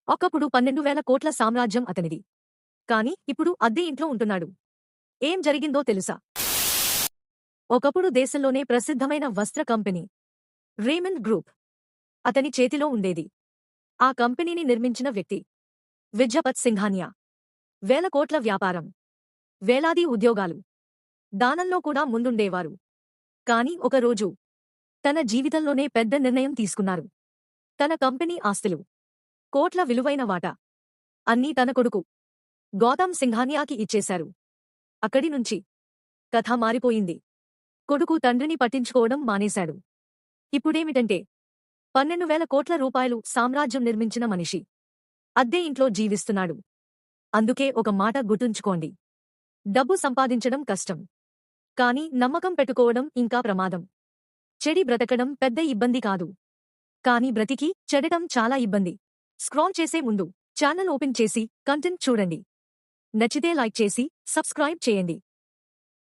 ఒకప్పుడు 12,000 కోట్ల సామ్రాజ్యం అతనిది. కాని ఇప్పుడు అద్దె ఇంట్లో ఉంటున్నాడు. ఏం జరిగిందో తెలుసా? ఒకప్పుడు దేశంలోనే ప్రసిద్ధమైన వస్త్ర కంపెనీ రేమండ్ గ్రూప్ అతని చేతిలో ఉండేది. ఆ కంపెనీని నిర్మించిన వ్యక్తి విద్యాపత్ సింఘానియా. వేల కోట్ల వ్యాపారం, వేలాది ఉద్యోగాలు, దానంలో కూడా ముందుండేవారు. కాని ఒకరోజు తన జీవితంలోనే పెద్ద నిర్ణయం తీసుకున్నారు. తన కంపెనీ ఆస్తులు, కోట్ల విలువైన వాటా అన్నీ తన కొడుకు గౌతమ్ సింఘానియాకి ఇచ్చేశారు. అక్కడి నుంచి కథ మారిపోయింది. కొడుకు తండ్రిని పట్టించుకోవడం మానేశాడు. ఇప్పుడేమిటంటే 12,000 కోట్ల రూపాయలు సామ్రాజ్యం నిర్మించిన మనిషి అద్దె ఇంట్లో జీవిస్తున్నాడు. అందుకే ఒక మాట గుర్తుంచుకోండి. డబ్బు సంపాదించడం కష్టం, కాని నమ్మకం పెట్టుకోవడం ఇంకా ప్రమాదం. చెడి బ్రతకడం పెద్ద ఇబ్బంది కాదు, కాని బ్రతికి చెడటం చాలా ఇబ్బంది. స్క్రాల్ చేసే ముందు ఛానల్ ఓపెన్ చేసి కంటెంట్ చూడండి. నచ్చితే లైక్ చేసి సబ్స్క్రైబ్ చేయండి.